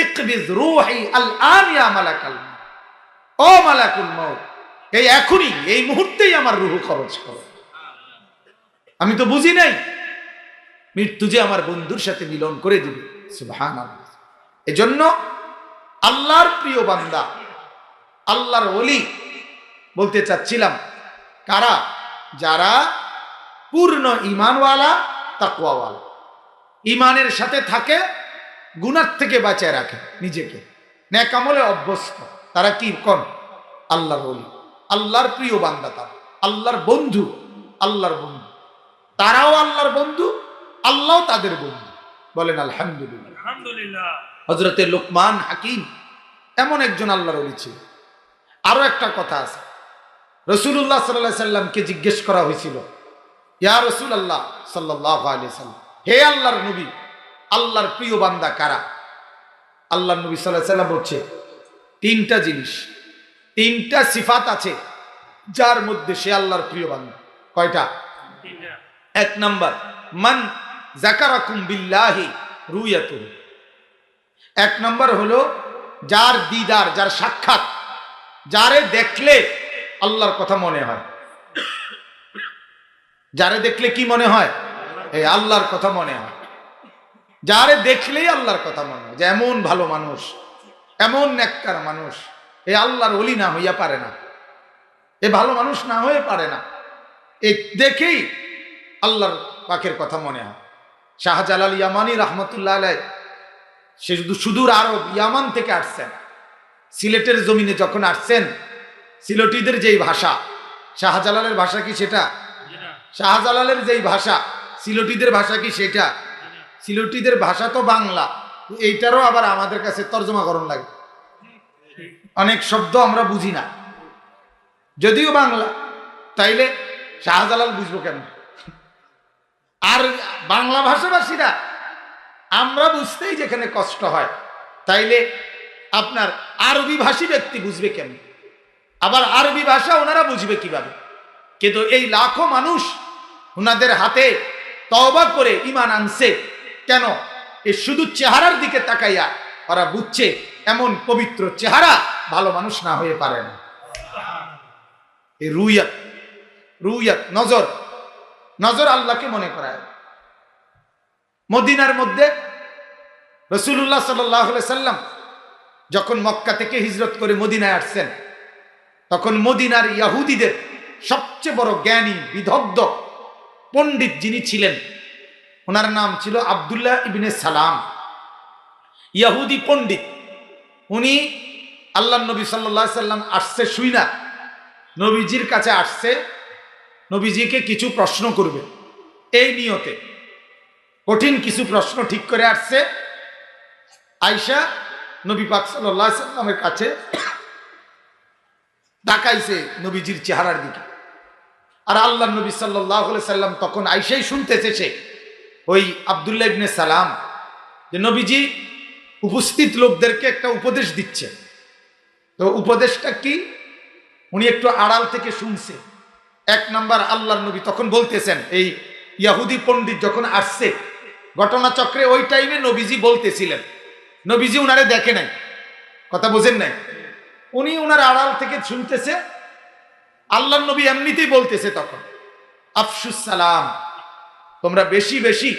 ইকবিজ রূহি আল আন ইয়া মালাকাল মাউত, ও মালাকুল মাউত, এই এখনই এই মুহূর্তেই আমার রূহ খরচ করো। আমি তো বুঝি নাই মৃত্যু যে আমার বন্ধুর সাথে মিলন করে দিবে। সুবহানাল্লাহ। এজন্য আল্লাহর প্রিয় বান্দা, আল্লাহর ওলি বলতে চাচ্ছিলাম কারা? যারা পূর্ণ ঈমানওয়ালা, তাকওয়াওয়ালা, ঈমানের সাথে থাকে, গুনাহ থেকে বাঁচায় রাখে নিজেকে, নেক আমলে অভ্যস্ত, তারা কি কোন? আল্লাহর ওলি, আল্লাহর প্রিয় বান্দা, তারা আল্লাহর বন্ধু, আল্লাহর বন্ধু। তারাও আল্লাহর বন্ধু, আল্লাহও তাদের বন্ধু। বলেন আলহামদুলিল্লাহ। আলহামদুলিল্লাহ। হযরতে লোকমান হাকিম এমন একজন আল্লাহর ওলি ছিল। আরো একটা কথা আছে, রাসূলুল্লাহ সাল্লাল্লাহু আলাইহি সাল্লামকে জিজ্ঞেস করা হয়েছিল, ইয়া রাসূলুল্লাহ সাল্লাল্লাহু আলাইহি সাল্লাম, হে আল্লাহর নবী, আল্লাহর প্রিয় বান্দা কারা? আল্লাহর নবী সাল্লাল্লাহু আলাইহি সাল্লাম বলছে তিনটা জিনিস, তিনটা সিফাত আছে যার মধ্যে সে আল্লাহর প্রিয় বান্দা। কয়টা? এক নাম্বার, মান যাকারাকুম বিল্লাহি রুয়াতুহু। এক নাম্বার হলো যার দিদার, যার সাক্ষাৎ, যারে দেখলে আল্লাহর কথা মনে হয়। যারে দেখলে কি মনে হয়? এই আল্লাহর কথা মনে হয়। যারে দেখলেই আল্লাহর কথা মনে হয়, যে এমন ভালো মানুষ, এমন নেককার মানুষ, এই আল্লাহর ওলি না হইয়া পারে না, এ ভালো মানুষ না হয়ে পারে না। এই দেখেই আল্লাহর পাকের কথা মনে হয়। শাহজালাল ইয়ামানি রহমতুল্লাহ আলাইহ, সে সুদূর আরব ইয়ামান থেকে আসছেন, সিলেটের জমিনে যখন আসছেন, সিলেটিদের যেই ভাষা, শাহজালালের ভাষা কি সেটা? শাহজালালের যেই ভাষা, সিলেটিদের ভাষা কি সেটা? সিলেটিদের ভাষা তো বাংলা, এইটারও আবার আমাদের কাছে তর্জমাকরণ লাগে। অনেক শব্দ আমরা বুঝি না, যদিও বাংলা, তাইলে শাহজালাল বুঝবো কেমন? আর বাংলা ভাষাভাষীরা আমরা বুঝতেই যেখানে কষ্ট হয়, তাইলে আপনার আরবি ভাষী ব্যক্তি বুঝবে কেমন? আবার আরবি ভাষা ওনারা বুঝবে কিভাবে? কিন্তু এই লাখো মানুষ ওনাদের হাতে তওবা করে ঈমান আনছে কেন? এই শুধু চেহারার দিকে তাকাইয়া ওরা বুঝছে এমন পবিত্র চেহারা ভালো মানুষ না হয়ে পারে না। এই রুয়াত, রুয়াত, নজর, নজর আল্লাহকে মনে করায়। মদিনার মধ্যে রাসূলুল্লাহ সাল্লাল্লাহু আলাইহি সাল্লাম যখন মক্কা থেকে হিজরত করে মদিনায় আসছেন, তখন মদিনার ইহুদিদের সবচেয়ে বড় জ্ঞানী, বিদগ্ধ পণ্ডিত যিনি ছিলেন, ওনার নাম ছিল আব্দুল্লাহ ইবনে সালাম। ইহুদি পণ্ডিত, উনি আল্লাহর নবী সাল্লাল্লাহু আলাইহি সাল্লাম আসছে শুইনা নবীজির কাছে আসছে, নবীজিকে কিছু প্রশ্ন করবে, এই নিয়তে কঠিন কিছু প্রশ্ন ঠিক করে আসছে। আয়েশা নবী পাক সাল্লাল্লাহু আলাইহি সাল্লামের কাছে তাকাইছে নবীজির চেহারার দিকে, আর আল্লাহর নবী সাল্লাল্লাহু আলাইহি সাল্লাম তখন আয়েশাই শুনতেছে, সে ওই আব্দুল্লাহ ইবনে সালাম, যে নবীজি উপস্থিত লোকদেরকে একটা উপদেশ দিচ্ছে। তো উপদেশটা কি? উনি একটু আড়াল থেকে শুনছে। এক নাম্বার, আল্লাহর নবী তখন বলতেছেন, এই ইহুদি পণ্ডিত যখন আসছে ঘটনাচক্রে, ওই টাইমে নবীজি বলতেছিলেন, নবীজি উনারে দেখে নাই, কথা বোঝেন নাই, উনি উনার আড়াল থেকে শুনতেছে। আল্লাহর নবী এমনিতেই বলতেছে তখন, আফসুস সালাম, তোমরা বেশি বেশি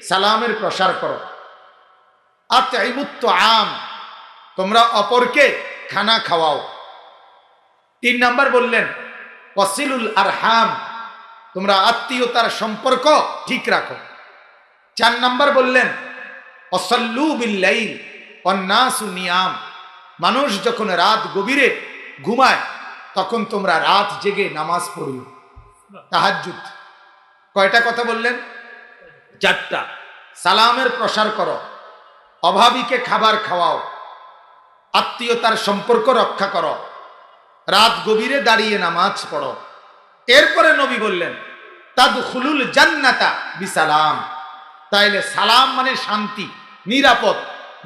সালামের প্রসার করো। আতঈমুত তুআম, তোমরা অপরকে খানা খাওয়াও। 3 নাম্বার বললেন ওয়াসিলুল আরহাম, তোমরা আত্মীয়তার সম্পর্ক ঠিক রাখো। 4 নাম্বার বললেন ওয়াসাল্লু বিল লাইল ওয়ান নাসু নিয়াম, মানুষ যখন রাত গভীরে ঘুমায় তখন তোমরা রাত জেগে নামাজ পড়িও, তাহাজ্জুদ। কয়টা কথা বললেন? 4টা। সালামের প্রসার করো, অভাবীকে খাবার খাওয়াও, আত্মীয়তার সম্পর্ক রক্ষা করো, রাত গভীরে দাঁড়িয়ে নামাজ পড়ো। এরপরে নবী বললেন তাদখুলুল জান্নাতা বিসালাম, তাইলে সালাম মানে শান্তি, নিরাপদ,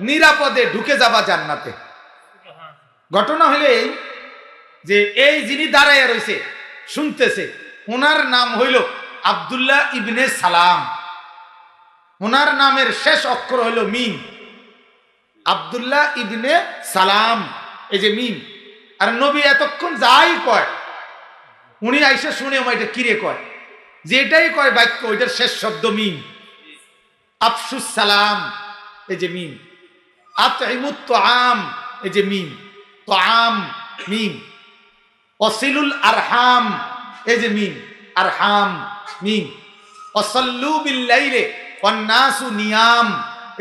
নিরাপদে ঢুকে যাবা জান্নাতে। ঘটনা হলে এই যে এই যিনি দাঁড়ায় রয়েছে শুনতেছে, ওনার নাম হইল আব্দুল্লাহ ইবনে সালাম, ওনার নামের শেষ অক্ষর হইল মিম। আব্দুল্লাহ ইবনে সালাম, এই যে মিম। আর নবী এতক্ষণ যাই কয় উনি আইসা শুনে এটা কিরে কয়, যেটাই কয় বাক্য ওইটার শেষ শব্দ মিম। আফসুস সালাম, এই যে মিম। আতইমুত তুআম, এই যে মিম। তুআম, মিম। ওয়াসিলুল আরহাম, এই যে মিম। আরহাম, মিম। ওয়াসাল্লু বিল লাইলি ওয়ান নাসু নিয়াম,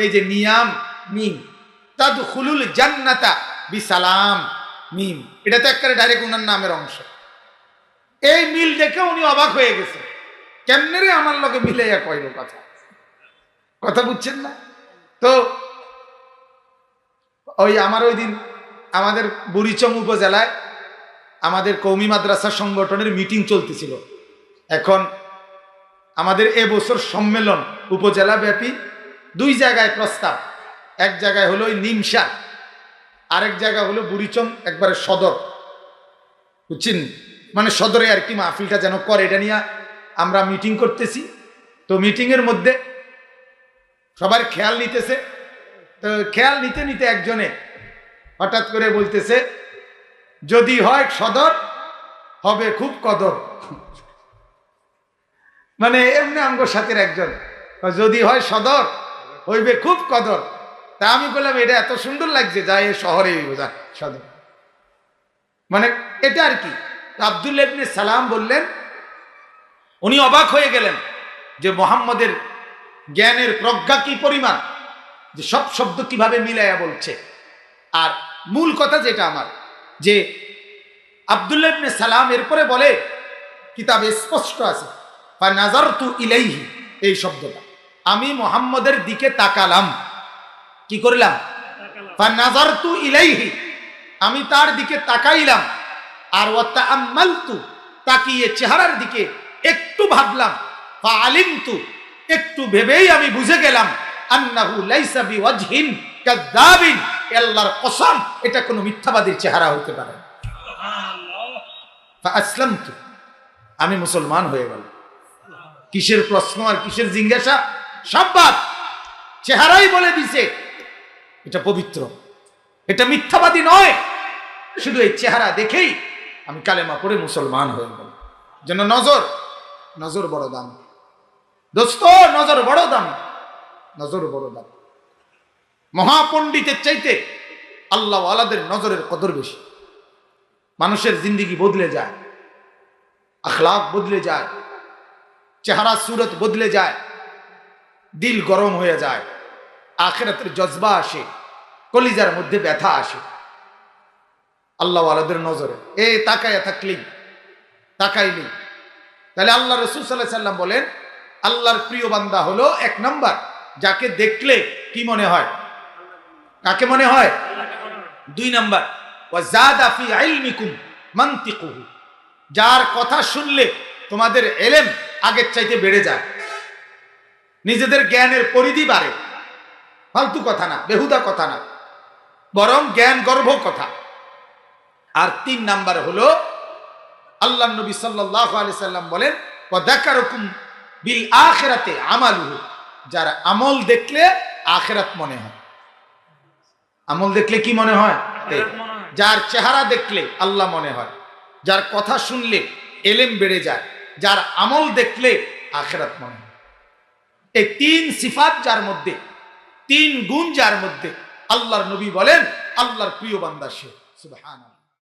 এই যে নিয়াম, মিম। তাদখুলুল জান্নাতা বিসালাম, মিম। এটা তো একেবারে ডাইরেক্ট ওনার নামের অংশ। এই মিল দেখে উনি অবাক হয়ে গেছে, কেমনে রে আমার লগে মিলাইয়া কইল কথা, কথা বুঝছেন না? তো ওই আমার ওই দিন আমাদের বুড়িচং উপজেলায় আমাদের কওমি মাদ্রাসা সংগঠনের মিটিং চলতেছিল। এখন আমাদের এবছর সম্মেলন উপজেলা ব্যাপী 2 জায়গায় প্রস্তাব। এক জায়গায় হলো ওই নিমসা, আরেক জায়গা হলো বুড়িচং একবারে সদর, বুঝছেন? মানে সদরে আর কি মাহফিলটা যেন করে, এটা নিয়ে আমরা মিটিং করতেছি। তো মিটিংয়ের মধ্যে সবার খেয়াল নিতেছে। তো খেয়াল নিতে নিতে একজনে হঠাৎ করে বলতেছে, যদি হয় সদর হবে খুব কদর। মানে এমনি আমগো সাথের একজন, যদি হয় সদর হইবে খুব কদর। তা আমি বললাম এটা এত সুন্দর লাগছে, যাই শহরে বোঝা সদর, মানে এটা আর কি। আব্দুল্লাহ ইবনে সালাম বললেন, উনি অবাক হয়ে গেলেন যে মুহাম্মদের জ্ঞানের প্রজ্ঞা কি পরিমাণ, যে সব শব্দ কিভাবে মিলাইয়া বলছে। আর মূল কথা যেটা আমার, যে আব্দুল্লাহ ইবনে সালাম এরপরে বলে, কিতাবে স্পষ্ট আছে, ফানাজারতু ইলাইহি, এই শব্দটা, আমি মুহাম্মদের দিকে তাকালাম। কি করলাম? ফানাজারতু ইলাইহি, আমি তার দিকে তাকাইলাম। আর ওয়াতাআম্মালতু, তাকিয়ে চেহারার দিকে একটু ভাবলাম। ফাআলিমতু, একটু ভেবেই আমি বুঝে গেলাম, আন্নাহু লাইসা বিওয়াজহিন কাযাবিন, আল্লাহর কসম এটা কোনো মিথ্যাবাদীর চেহারা হতে পারে না। ফাআসলামতু, আমি মুসলমান হয়ে গেলাম। কিসের প্রশ্ন আর কিসের জিজ্ঞাসা, সব বাদ, চেহারাই বলে দিছে এটা পবিত্র, এটা মিথ্যাবাদী নয়। শুধু এই চেহারা দেখেই আমি কালেমা পড়ে মুসলমান হয়ে গেলাম। যেন নজর, নজর বড় দাম দোস্ত, নজর বড় দাম, নজর বড় দাম। মহাপণ্ডিতের চাইতে আল্লাহ ওয়ালাদের নজরের কদর বেশি। মানুষের জিন্দিগি বদলে যায়, আখলাক বদলে যায়, চেহারা সুরত বদলে যায়, দিল গরম হয়ে যায়, আখিরাতের জজবা আসে, কলিজার মধ্যে ব্যথা আসে আল্লাহ ওয়ালাদের নজরে। তাকায়া থাকলেই, তাকাইলেই। তাহলে আল্লাহ রাসূল সাল্লাল্লাহু আলাইহি সাল্লাম বলেন, আল্লাহর প্রিয় বান্দা হলো 1 নাম্বার যাকে দেখলে কি মনে হয়, কাকে মনে হয়? 2 নাম্বার, ওয়া যাদা ফি ইলমিকুম মানতিকুহু, যার কথা শুনলে তোমাদের এলেম আগের চাইতে বেড়ে যায়, নিজেদের জ্ঞানের পরিধি বাড়ে। ফালতু কথা না, বেহুদা কথা না, বরং জ্ঞান গর্ভ কথা। আর 3 নাম্বার হলো আল্লাহর নবী সাল্লাল্লাহু আলাইহি সাল্লাম বলেন, ওয়া যাকারুকুম বিল আখিরাতি আমালুহু, যার আমল দেখলে আখিরাত মনে হয়। আমল দেখলে কি মনে হয়? যার চেহারা দেখলে আল্লাহ মনে হয়, যার কথা শুনলে এলেম বেড়ে যায়, যার আমল দেখলে আখিরাত মনে হয়। এই 3 সিফাত যার মধ্যে, 3 গুণ যার মধ্যে, আল্লাহর নবী বলেন আল্লাহর প্রিয় বান্দা সে। সুবহানাল্লাহ।